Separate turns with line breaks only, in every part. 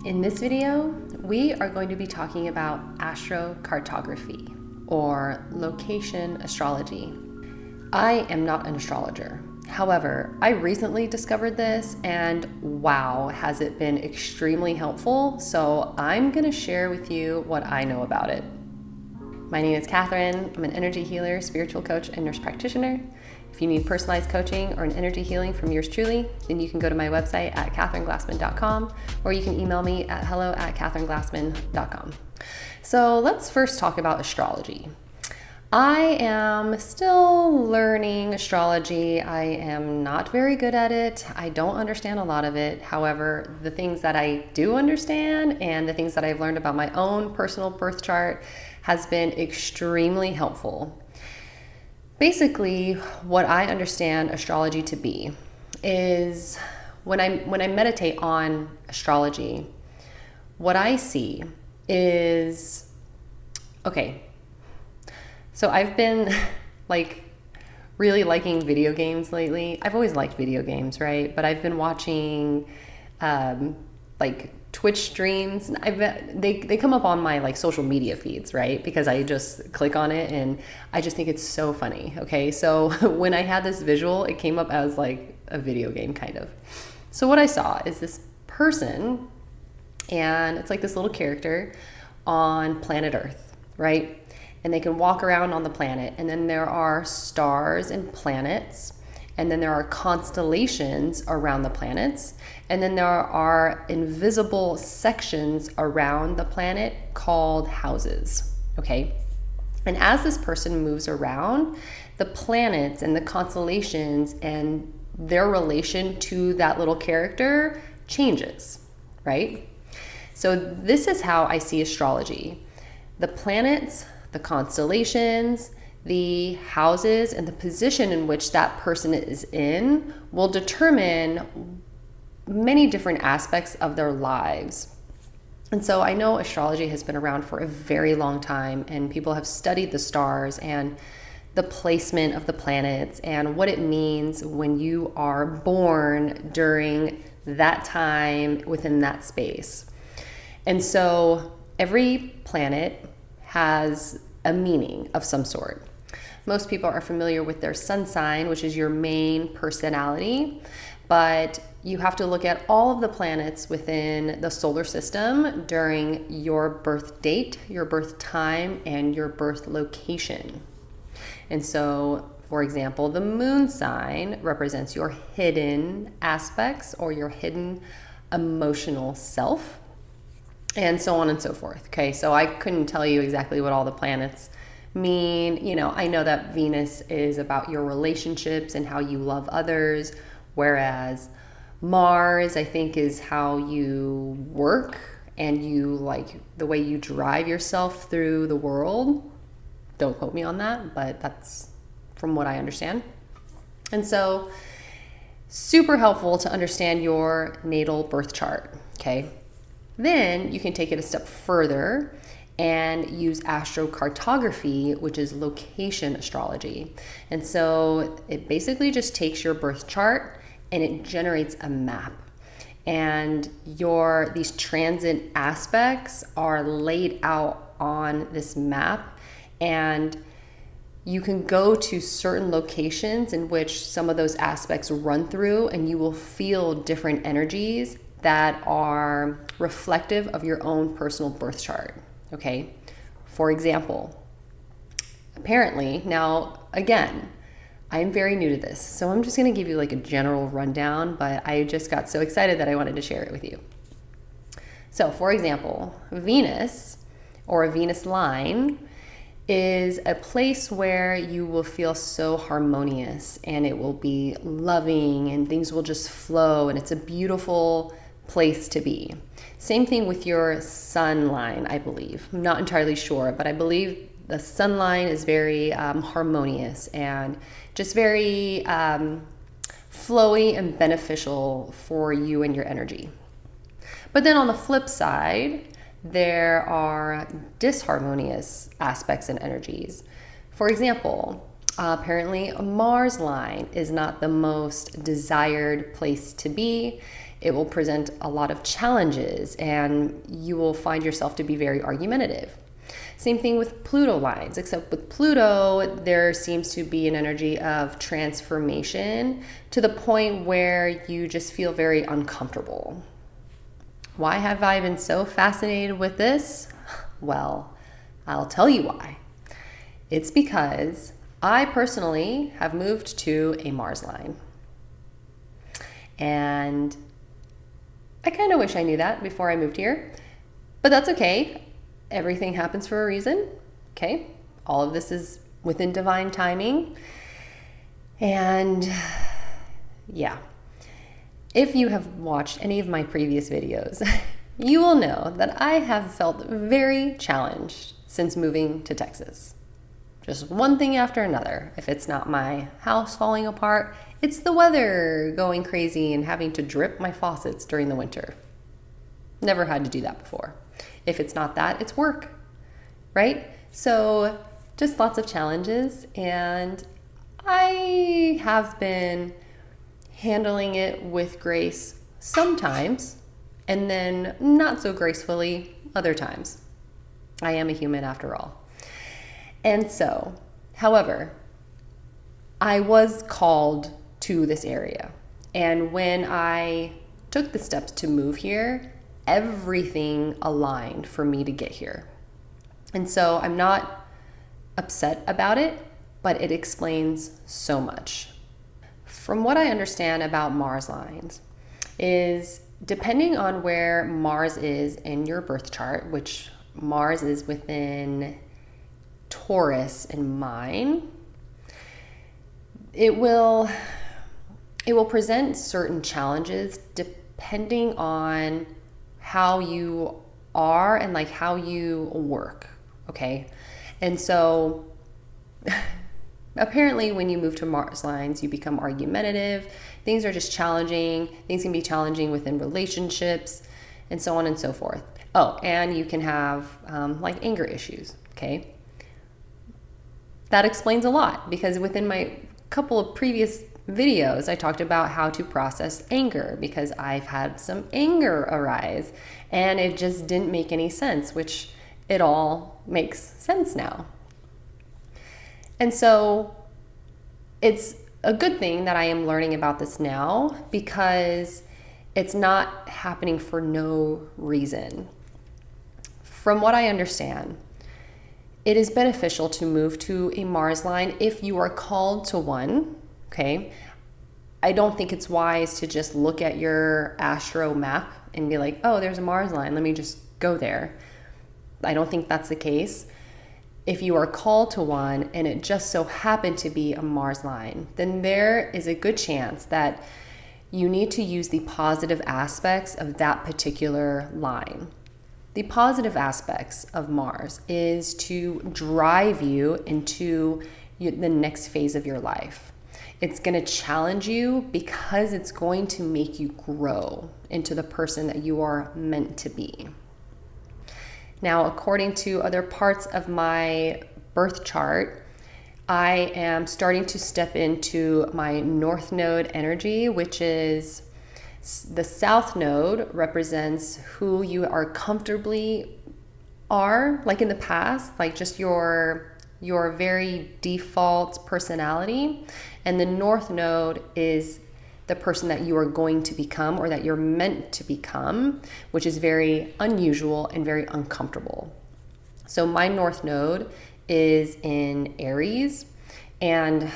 In this video, we are going to be talking about astrocartography, or location astrology. I am not an astrologer. However, I recently discovered this and wow, has it been extremely helpful. So I'm going to share with you what I know about it. My name is Catherine. I'm an energy healer, spiritual coach, and nurse practitioner. If you need personalized coaching or an energy healing from yours truly, then you can go to my website at catherineglassman.com, or you can email me at hello@catherineglassman.com. So let's first talk about astrology. I am still learning astrology. I am not very good at it. I don't understand a lot of it. However, the things that I do understand and the things that I've learned about my own personal birth chart has been extremely helpful. Basically, what I understand astrology to be is when I meditate on astrology, what I see is, okay, so I've been really liking video games lately. I've always liked video games, right? But I've been watching Twitch streams. They come up on my social media feeds, right? Because I just click on it and I just think it's so funny. Okay, so when I had this visual, it came up as like a video game kind of. So what I saw is this person, and it's like this little character on planet Earth, right? And they can walk around on the planet, and then there are stars and planets, and then there are constellations around the planets, and then there are invisible sections around the planet called houses, okay? And as this person moves around, the planets and the constellations and their relation to that little character changes, right? So this is how I see astrology. The planets, the constellations, the houses, and the position in which that person is in will determine many different aspects of their lives. And so I know astrology has been around for a very long time, and people have studied the stars and the placement of the planets and what it means when you are born during that time within that space. And so every planet has a meaning of some sort. Most people are familiar with their sun sign, which is your main personality, but you have to look at all of the planets within the solar system during your birth date, your birth time, and your birth location. And so, for example, the moon sign represents your hidden aspects or your hidden emotional self, and so on and so forth. Okay, so I couldn't tell you exactly what all the planets mean. I know that Venus is about your relationships and how you love others, whereas Mars, I think, is how you work and the way you drive yourself through the world. Don't quote me on that, but that's from what I understand. And so, super helpful to understand your natal birth chart, okay? Then you can take it a step further and use astrocartography, which is location astrology. And so it basically just takes your birth chart and it generates a map. And these transit aspects are laid out on this map, and you can go to certain locations in which some of those aspects run through, and you will feel different energies that are reflective of your own personal birth chart, okay? For example, apparently, now again, I'm very new to this, so I'm just gonna give you a general rundown, but I just got so excited that I wanted to share it with you. So for example, Venus, or a Venus line, is a place where you will feel so harmonious, and it will be loving, and things will just flow, and it's a beautiful place to be. Same thing with your sun line, I believe. I'm not entirely sure, but I believe the sun line is very harmonious and just very flowy and beneficial for you and your energy. But then on the flip side, there are disharmonious aspects and energies. For example, apparently a Mars line is not the most desired place to be. It will present a lot of challenges, and you will find yourself to be very argumentative. Same thing with Pluto lines, except with Pluto, there seems to be an energy of transformation to the point where you just feel very uncomfortable. Why have I been so fascinated with this? Well, I'll tell you why. It's because I personally have moved to a Mars line. And I kind of wish I knew that before I moved here, but that's okay. Everything happens for a reason, okay? All of this is within divine timing. And yeah, if you have watched any of my previous videos, you will know that I have felt very challenged since moving to Texas. Just one thing after another. If it's not my house falling apart, it's the weather going crazy and having to drip my faucets during the winter. Never had to do that before. If it's not that, it's work, right? So just lots of challenges, and I have been handling it with grace sometimes, and then not so gracefully other times. I am a human after all. And so, however, I was called to this area. And when I took the steps to move here, everything aligned for me to get here. And so I'm not upset about it, but it explains so much. From what I understand about Mars lines is depending on where Mars is in your birth chart, which Mars is within Taurus in mine, it will present certain challenges depending on how you are and like how you work, okay? And so apparently when you move to Mars lines, you become argumentative. Things are just challenging. Things can be challenging within relationships and so on and so forth. Oh, and you can have like anger issues, okay? That explains a lot because within my couple of previous videos, I talked about how to process anger because I've had some anger arise and it just didn't make any sense, which it all makes sense now. And so it's a good thing that I am learning about this now because it's not happening for no reason. From what I understand, it is beneficial to move to a Mars line if you are called to one, okay? I don't think it's wise to just look at your astro map and be like, oh, there's a Mars line, let me just go there. I don't think that's the case. If you are called to one and it just so happened to be a Mars line, then there is a good chance that you need to use the positive aspects of that particular line. The positive aspects of Mars is to drive you into the next phase of your life. It's going to challenge you because it's going to make you grow into the person that you are meant to be. Now, according to other parts of my birth chart, I am starting to step into my North Node energy, which is the South Node represents who you are comfortably are, like in the past, like just your very default personality. And the North Node is the person that you are going to become or that you're meant to become, which is very unusual and very uncomfortable. So my North Node is in Aries, and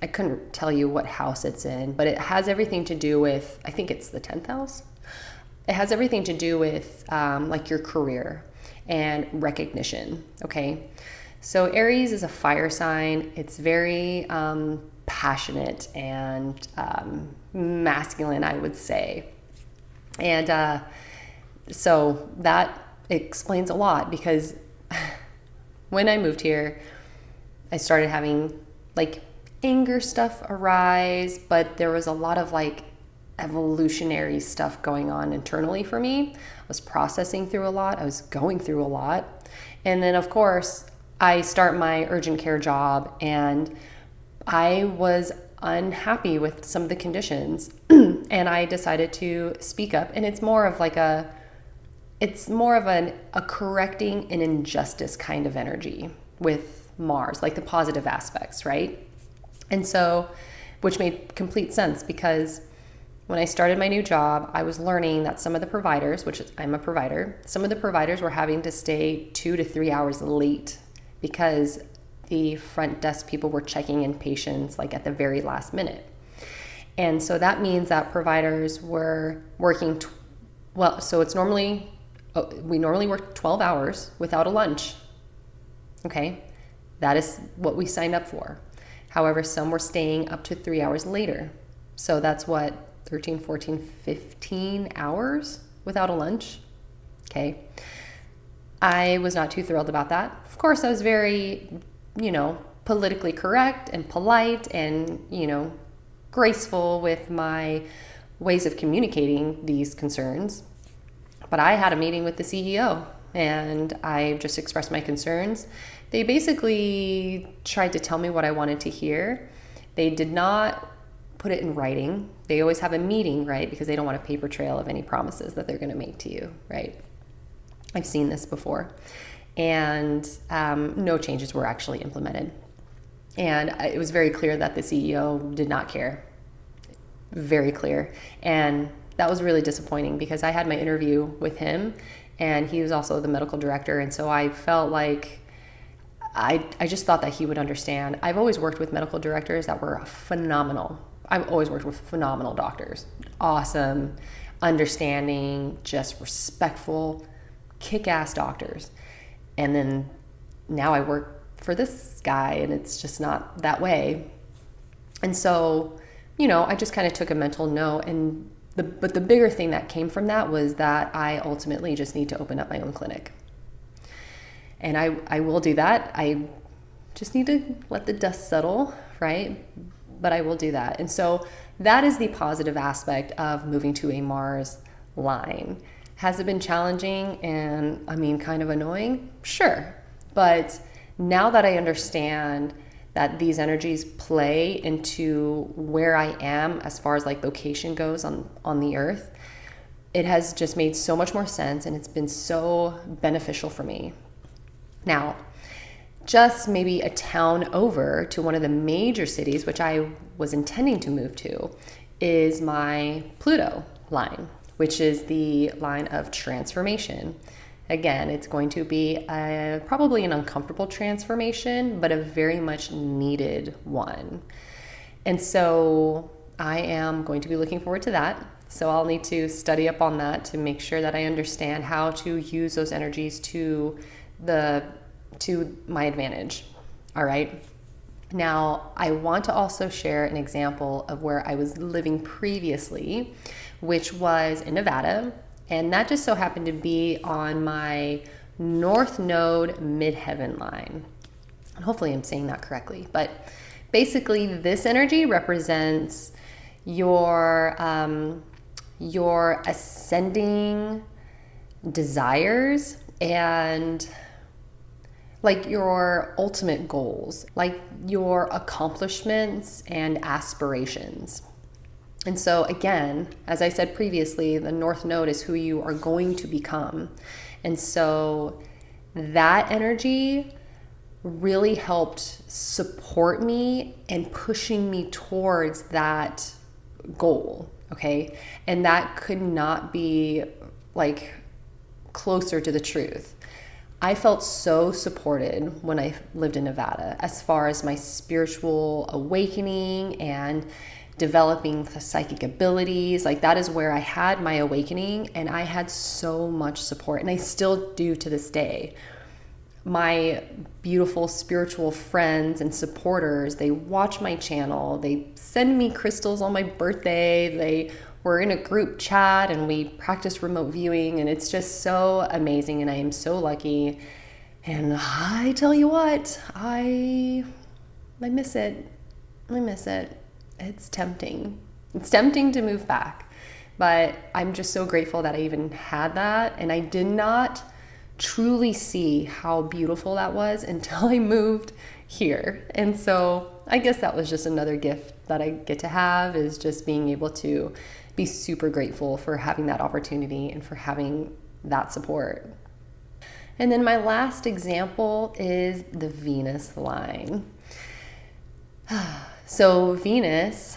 I couldn't tell you what house it's in, but it has everything to do with, I think it's the 10th house. It has everything to do with like your career and recognition, okay? So Aries is a fire sign. It's very passionate and masculine, I would say. And so that explains a lot because when I moved here, I started having like anger stuff arise, but there was a lot of like evolutionary stuff going on internally for me. I was processing through a lot. I was going through a lot. And then of course, I start my urgent care job and I was unhappy with some of the conditions. And I decided to speak up, and it's more of like a correcting an injustice kind of energy with Mars, like the positive aspects, right? And so, which made complete sense, because when I started my new job, I was learning that some of the providers, which I'm a provider, some of the providers were having to stay 2 to 3 hours late because the front desk people were checking in patients like at the very last minute. And so that means that providers were working, so it's normally, we normally work 12 hours without a lunch. Okay, that is what we signed up for. However, some were staying up to 3 hours later. So that's what, 13, 14, 15 hours without a lunch. Okay. I was not too thrilled about that. Of course, I was very, politically correct and polite and, graceful with my ways of communicating these concerns. But I had a meeting with the CEO and I just expressed my concerns. They basically tried to tell me what I wanted to hear. They did not put it in writing. They always have a meeting, right? Because they don't want a paper trail of any promises that they're going to make to you, right? I've seen this before. And no changes were actually implemented. And it was very clear that the CEO did not care. Very clear. And that was really disappointing because I had my interview with him and he was also the medical director. And so I felt like I just thought that he would understand. I've always worked with medical directors that were phenomenal. I've always worked with phenomenal doctors. Awesome, understanding, just respectful, kick-ass doctors. And then now I work for this guy and it's just not that way. And so, I just kind of took a mental note. But the bigger thing that came from that was that I ultimately just need to open up my own clinic. And I will do that. I just need to let the dust settle, right? But I will do that. And so that is the positive aspect of moving to a Mars line. Has it been challenging and kind of annoying? Sure. But now that I understand that these energies play into where I am as far as like location goes on the earth, it has just made so much more sense and it's been so beneficial for me. Now, just maybe a town over to one of the major cities, which I was intending to move to, is my Pluto line, which is the line of transformation. Again, it's going to be probably an uncomfortable transformation, but a very much needed one. And so I am going to be looking forward to that. So I'll need to study up on that to make sure that I understand how to use those energies to my advantage. All right. Now, I want to also share an example of where I was living previously, which was in Nevada. And that just so happened to be on my North Node Midheaven line. And hopefully I'm saying that correctly. But basically, this energy represents your ascending desires and like your ultimate goals, like your accomplishments and aspirations. And so again, as I said previously, the North Node is who you are going to become. And so that energy really helped support me and pushing me towards that goal, okay? And that could not be like closer to the truth. I felt so supported when I lived in Nevada as far as my spiritual awakening and developing the psychic abilities. Like that is where I had my awakening and I had so much support and I still do to this day. My beautiful spiritual friends and supporters, they watch my channel, they send me crystals on my birthday, they were in a group chat and we practice remote viewing and it's just so amazing and I am so lucky. And I tell you what, I miss it. I miss it. It's tempting. It's tempting to move back, but I'm just so grateful that I even had that. And I did not truly see how beautiful that was until I moved here. And so I guess that was just another gift that I get to have, is just being able to be super grateful for having that opportunity and for having that support. And then my last example is the Venus line. So Venus,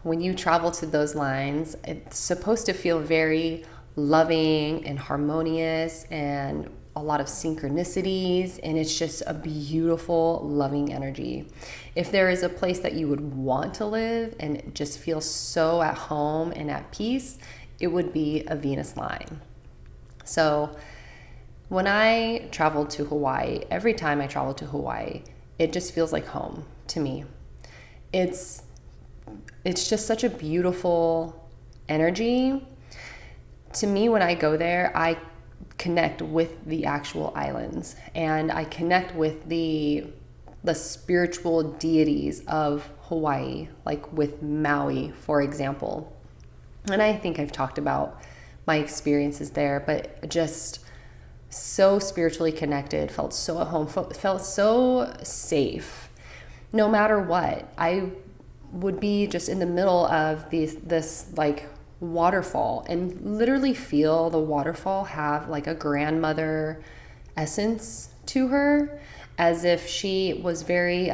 when you travel to those lines, it's supposed to feel very loving and harmonious and a lot of synchronicities, and it's just a beautiful, loving energy. If there is a place that you would want to live and just feel so at home and at peace, it would be a Venus line. So when I traveled to Hawaii, every time I travel to Hawaii, it just feels like home to me. It's just such a beautiful energy. To me, when I go there, I connect with the actual islands, and I connect with the spiritual deities of Hawaii, like with Maui, for example. And I think I've talked about my experiences there, but just so spiritually connected, felt so at home, felt so safe. No matter what, I would be just in the middle of this like waterfall and literally feel the waterfall have like a grandmother essence to her, as if she was very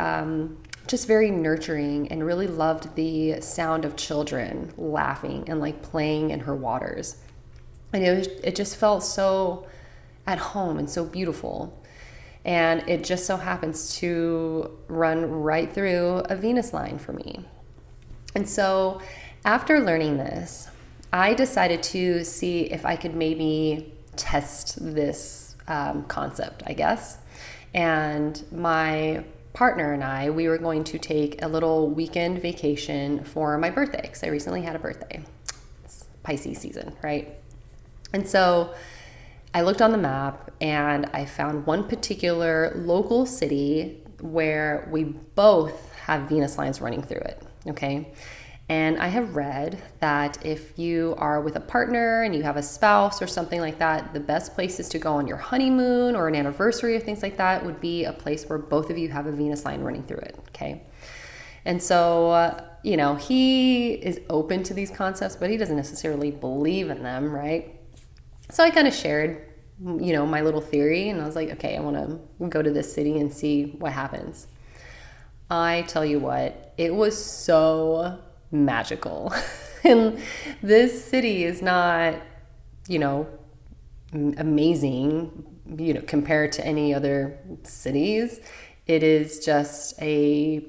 just very nurturing and really loved the sound of children laughing and like playing in her waters. And it just felt so at home and so beautiful. And it just so happens to run right through a Venus line for me. And so after learning this, I decided to see if I could maybe test this concept, I guess. And my partner and I, we were going to take a little weekend vacation for my birthday, because I recently had a birthday. It's Pisces season, right? And so I looked on the map and I found one particular local city where we both have Venus lines running through it, okay? And I have read that if you are with a partner and you have a spouse or something like that, the best places to go on your honeymoon or an anniversary or things like that would be a place where both of you have a Venus line running through it, okay? And so, he is open to these concepts, but he doesn't necessarily believe in them, right? So I kind of shared, my little theory, and I was like, okay, I want to go to this city and see what happens. I tell you what, it was so magical. And this city is not, amazing, compared to any other cities. It is just a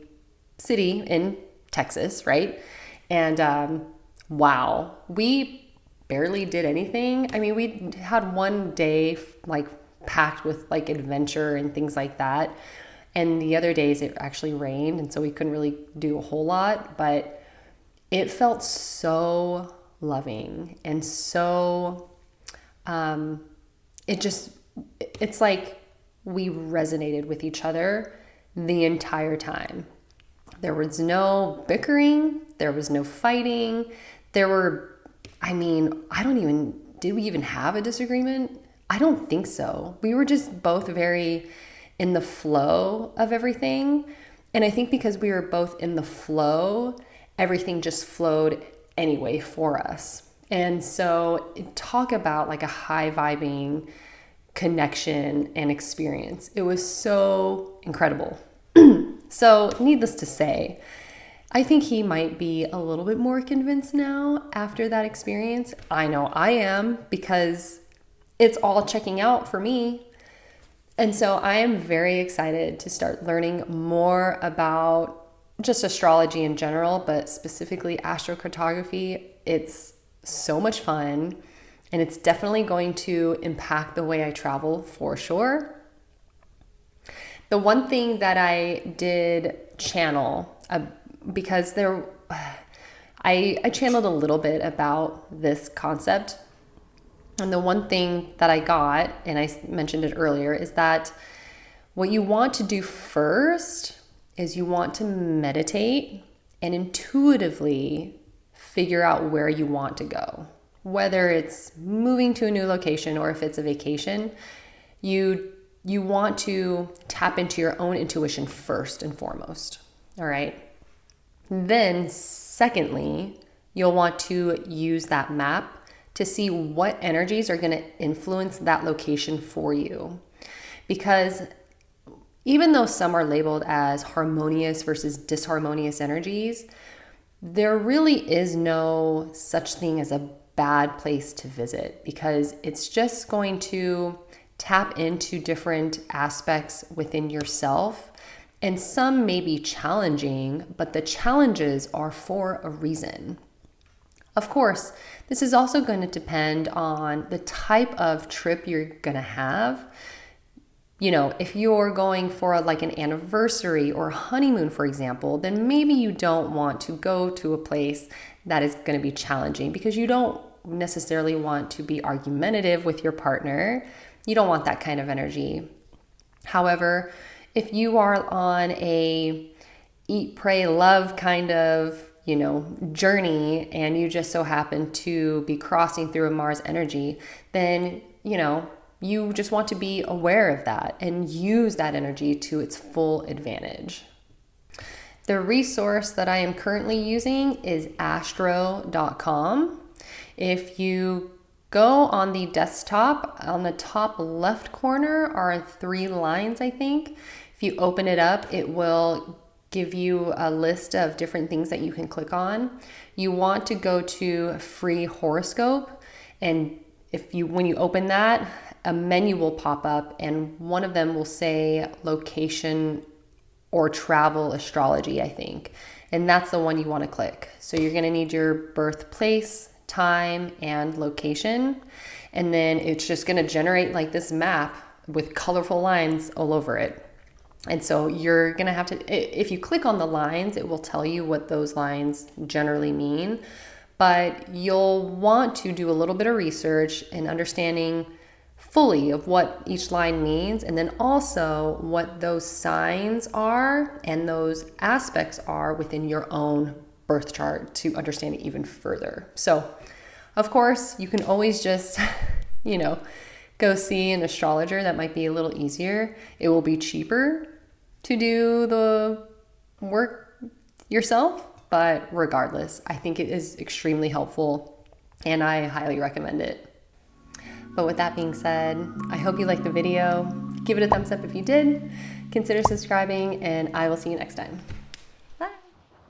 city in Texas, right? And wow, we barely did anything. I mean, we had one day like packed with like adventure and things like that. And the other days it actually rained, and so we couldn't really do a whole lot, but it felt so loving and so, it's like we resonated with each other the entire time. There was no bickering. There was no fighting. Did we even have a disagreement? I don't think so. We were just both very in the flow of everything. And I think because we were both in the flow, everything just flowed anyway for us. And so talk about like a high vibing connection and experience. It was so incredible. So needless to say, I think he might be a little bit more convinced now after that experience. I know I am, because it's all checking out for me. And so I am very excited to start learning more about just astrology in general, but specifically astrocartography. It's so much fun, and it's definitely going to impact the way I travel for sure. The one thing that I did channel, because I channeled a little bit about this concept. And the one thing that I got, and I mentioned it earlier, is that what you want to do first is you want to meditate and intuitively figure out where you want to go. Whether it's moving to a new location or if it's a vacation, you want to tap into your own intuition first and foremost, all right? Then secondly, you'll want to use that map to see what energies are going to influence that location for you. Because even though some are labeled as harmonious versus disharmonious energies, there really is no such thing as a bad place to visit, because it's just going to tap into different aspects within yourself. And some may be challenging, but the challenges are for a reason. Of course, this is also going to depend on the type of trip you're going to have. You know, if you're going for like an anniversary or honeymoon, for example, then maybe you don't want to go to a place that is going to be challenging, because you don't necessarily want to be argumentative with your partner. You don't want that kind of energy. However, if you are on a eat, pray, love kind of journey, and you just so happen to be crossing through a Mars energy, then, you just want to be aware of that and use that energy to its full advantage. The resource that I am currently using is astro.com. If you go on the desktop, on the top left corner are 3 lines, I think. If you open it up, it will give you a list of different things that you can click on. You want to go to free horoscope, and when you open that, a menu will pop up, and one of them will say location or travel astrology, I think. And that's the one you want to click. So you're going to need your birthplace, time, and location. And then it's just going to generate like this map with colorful lines all over it. And so you're going to have to, if you click on the lines, it will tell you what those lines generally mean. But you'll want to do a little bit of research and understanding fully of what each line means, and then also what those signs are and those aspects are within your own birth chart to understand it even further. So, of course, you can always just, go see an astrologer. That might be a little easier. It will be cheaper to do the work yourself, but regardless, I think it is extremely helpful and I highly recommend it. But with that being said, I hope you liked the video. Give it a thumbs up if you did. Consider subscribing, and I will see you next time.